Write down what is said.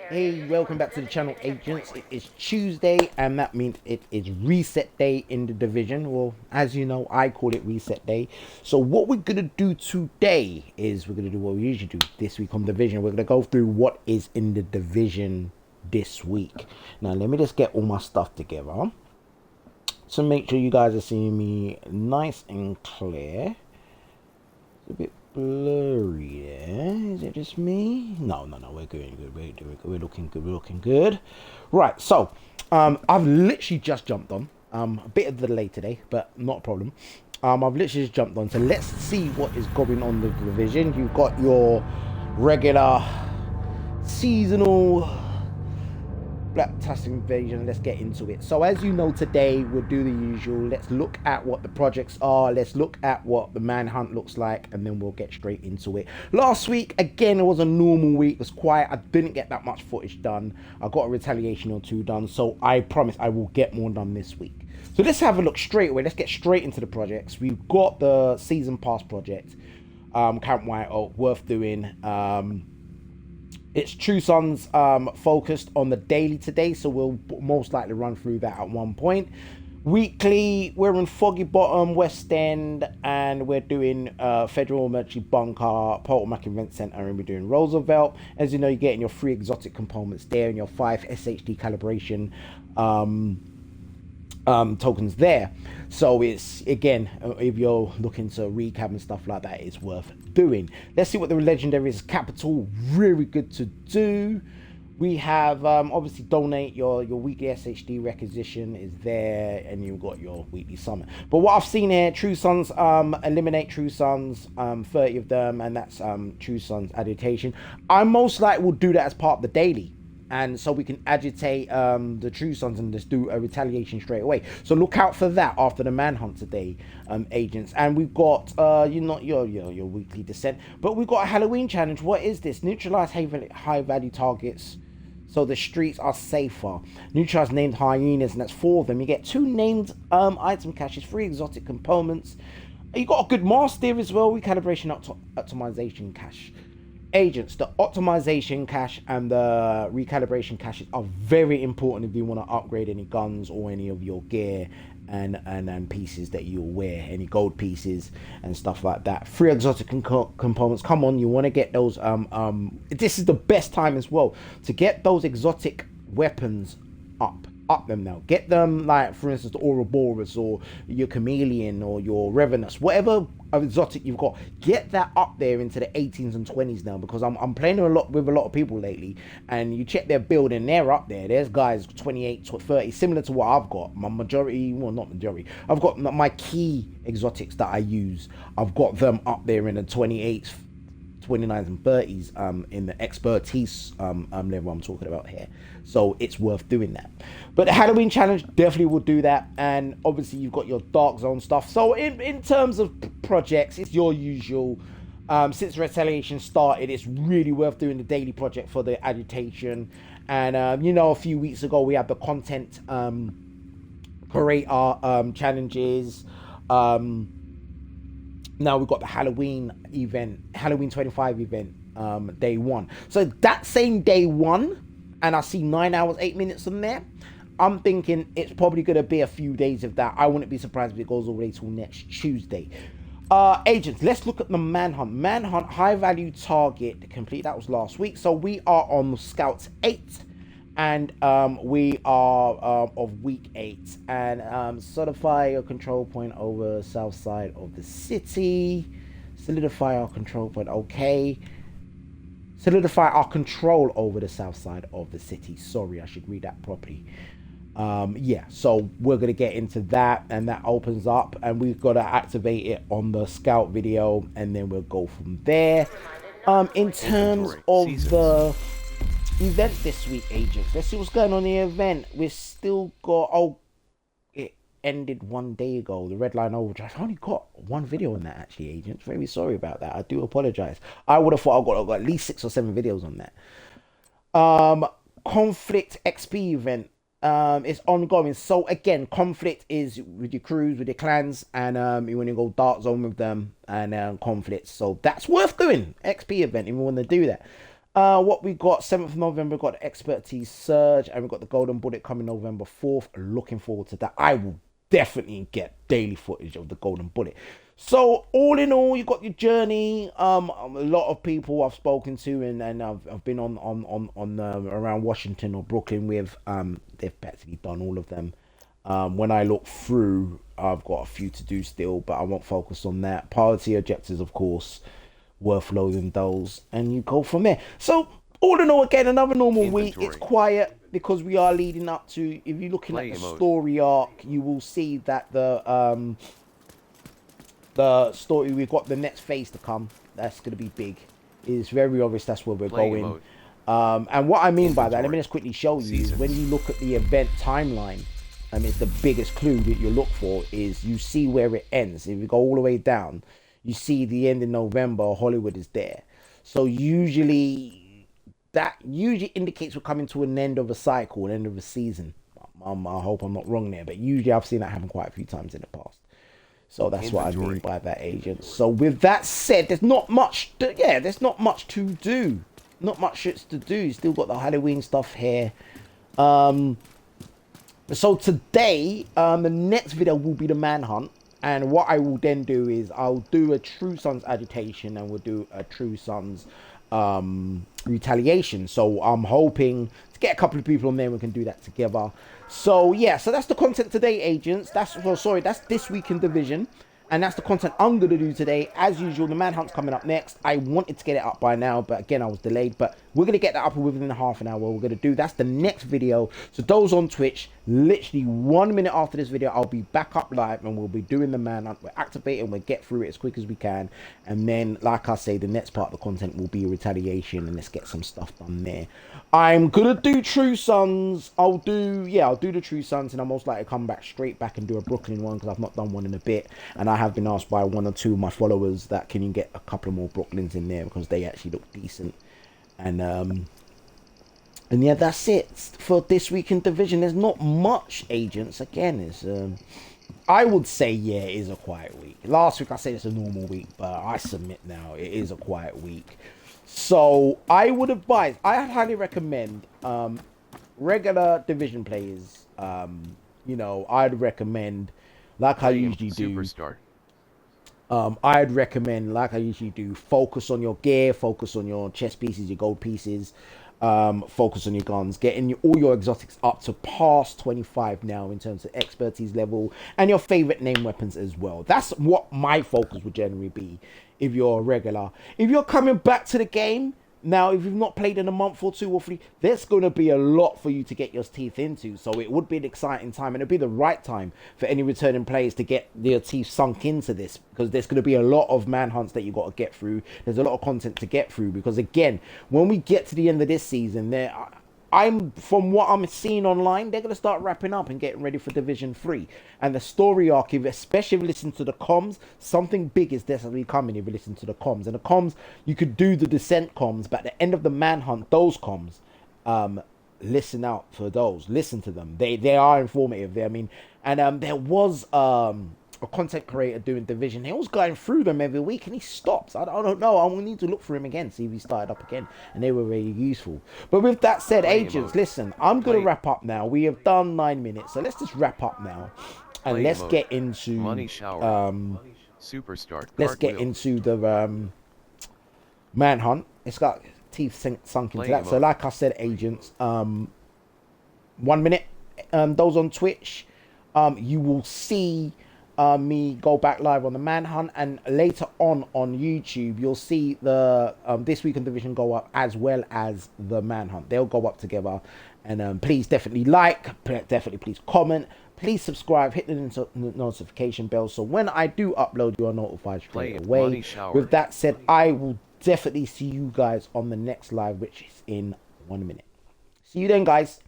Hey, welcome back to the channel, agents. It is Tuesday, and that means it is reset day in the division. Well, as you know, I call it reset day. So what we're gonna do today is we're gonna do what we usually do this week on division. We're gonna go through what is in the division this week. Now, let me just get all my stuff together so make sure you guys are seeing me nice and clear. It's a bit blurry there. Is it just me? No, we're good. We're looking good. Right, so I've literally just jumped on. A bit of a delay today, but not a problem. I've literally just jumped on. So let's see what is going on the division. You've got your regular seasonal Blacktastic Invasion. Let's get into it. So as you know, today we'll do the usual. Let's look at what the projects are. Let's look at what the manhunt looks like, and then we'll get straight into it. Last week, again, it was a normal week. It was quiet. I didn't get that much footage done. I got a retaliation or two done, so I promise I will get more done this week. So let's have a look straight away. Let's get straight into the projects. We've got the season pass project, Camp White Oak, worth doing. It's True Sons focused on the daily today, so we'll most likely run through that at one point. Weekly, we're in Foggy Bottom, West End, and we're doing Federal Military Bunker, Potomac Event Center, and we're doing Roosevelt. As you know, you're getting your 3 exotic components there and your 5 SHD calibration tokens there. So it's, again, if you're looking to recap and stuff like that, it's worth doing. Let's see what the legendary is. Capital, really good to do. We have obviously donate your weekly SHD requisition is there, and you've got your weekly summon. But what I've seen here, True Sons, eliminate True Sons, 30 of them, and that's True Sons agitation. I most likely will do that as part of the daily, and so we can agitate the True Sons and just do a retaliation straight away. So look out for that after the manhunt today, agents. And we've got not your weekly descent, but we've got a Halloween challenge. What is this? Neutralize high value targets so the streets are safer. Neutralize named hyenas, and that's 4 of them. You get 2 named item caches, 3 exotic components. You got a good master as well. Recalibration optimization cache. Agents, the optimization cache and the recalibration caches are very important if you want to upgrade any guns or any of your gear and pieces that you'll wear, any gold pieces and stuff like that. 3 exotic components. Come on, you want to get those. This is the best time as well to get those exotic weapons up them now. Get them, like for instance the Ouroboros or your Chameleon or your Revenus, whatever exotic you've got, get that up there into the 18s and 20s now, because I'm playing with a lot of people lately, and you check their build and they're up there. There's guys 28 to 30, similar to what I've got. My majority, well, not majority, I've got my key exotics that I use, I've got them up there in the 28s, 29s and 30s in the expertise level I'm talking about here. So it's worth doing that. But the Halloween challenge definitely will do that. And obviously you've got your Dark Zone stuff. So in terms of projects, it's your usual. Since Retaliation started, it's really worth doing the daily project for the agitation. And a few weeks ago we had the content creator challenges. Now we've got the Halloween event, Halloween 25 event, day 1. So that same day 1, and I see 9 hours 8 minutes on there, I'm thinking it's probably going to be a few days of that. I wouldn't be surprised if it goes all the way till next Tuesday. Agents, let's look at the manhunt. Manhunt, high value target complete. That was last week. So we are on Scouts 8. And we are of week 8, and solidify your control point over south side of the city. Solidify our control point. Okay. Solidify our control over the south side of the city. Sorry, I should read that properly. Yeah, so we're gonna get into that, and that opens up, and we've got to activate it on the scout video, and then we'll go from there. In terms of the event this week, agents, let's see what's going on in the event. We've still got, it ended 1 day ago, the Red Line Overdrive. I only got 1 video on that, actually, agents. Very sorry about that. I do apologize. I would have thought I got at least 6 or 7 videos on that. Conflict XP event is ongoing. So again, conflict is with your crews, with your clans, and you want to go Dark Zone with them, and conflict. So that's worth doing. XP event if you want to do that. What we got, 7th of November, we've got the Expertise Surge, and we've got the Golden Bullet coming November 4th. Looking forward to that. I will definitely get daily footage of the Golden Bullet. So all in all, you got your journey. A lot of people I've spoken to and I've been on around Washington or Brooklyn with, they've practically done all of them. When I look through, I've got a few to do still, but I won't focus on that. Priority objectives, of course, worth loading those, and you go from there. So all in all, again, another normal week. It's quiet because we are leading up to, if you're looking at the story arc, you will see that the story, we've got the next phase to come. That's going to be big. It's very obvious that's where we're going. And what I mean by that, let me just quickly show you, is when you look at the event timeline, I mean, the biggest clue that you look for is you see where it ends. If you go all the way down, you see the end in November, Hollywood is there. So usually, that usually indicates we're coming to an end of a cycle, an end of a season. I hope I'm not wrong there, but usually I've seen that happen quite a few times in the past. So that's what I mean by that, agent. So with that said, there's not much there's not much to do. Not much shit to do. You still got the Halloween stuff here. So today, the next video will be the Manhunt. And what I will then do is I'll do a True Sons agitation and we'll do a True Sons retaliation. So I'm hoping to get a couple of people on there and we can do that together. So yeah, so that's the content today, agents. That's this week in Division. And that's the content I'm going to do today. As usual, the Manhunt's coming up next. I wanted to get it up by now, but again, I was delayed. But we're going to get that up within half an hour. We're going to do, that's the next video. So those on Twitch, literally 1 minute after this video, I'll be back up live and we'll be doing the Manhunt. We're activating, we'll get through it as quick as we can. And then, like I say, the next part of the content will be retaliation and let's get some stuff done there. I'm going to do True Sons. I'll do the True Sons and I'll most likely come straight back and do a Brooklyn one because I've not done one in a bit. And I have been asked by one or two of my followers that can you get a couple more Brooklyns in there because they actually look decent. And yeah, that's it for this week in Division. There's not much, agents. Again, it's I would say, yeah, it is a quiet week. Last week I said it's a normal week, but I submit now it is a quiet week. So I would advise, I highly recommend regular Division players. You know, I'd recommend, like I usually do. Superstar. I'd recommend, like I usually do, focus on your gear, focus on your chest pieces, your gold pieces, focus on your guns, getting all your exotics up to past 25 now in terms of expertise level, and your favorite name weapons as well. That's what my focus would generally be if you're a regular. If you're coming back to the game, now, if you've not played in a month or 2 or 3, there's going to be a lot for you to get your teeth into. So it would be an exciting time, and it'd be the right time for any returning players to get their teeth sunk into this, because there's going to be a lot of manhunts that you've got to get through. There's a lot of content to get through, because again, when we get to the end of this season, from what I'm seeing online, they're going to start wrapping up and getting ready for Division 3. And the story arc, especially if you listen to the comms, something big is definitely coming if you listen to the comms. And the comms, you could do the Descent comms, but at the end of the Manhunt, those comms, listen out for those. Listen to them. They are informative. I mean, and there was a content creator doing Division. He was going through them every week and he stops. I don't know. I will need to look for him again, see if he started up again. And they were really useful. But with that said, agents, listen, I'm going to wrap up now. We have done 9 minutes. So let's just wrap up now. And let's get into Money shower. Superstar. Let's get into the Manhunt. It's got teeth sunk into that. So like I said, agents, 1 minute. Those on Twitch, you will see me go back live on the Manhunt, and later on YouTube you'll see the This Week in Division go up as well as the Manhunt. They'll go up together. And please definitely please comment, please subscribe, hit the notification bell so when I do upload you are notified straight away. With that said, I will definitely see you guys on the next live, which is in 1 minute. See you then, guys.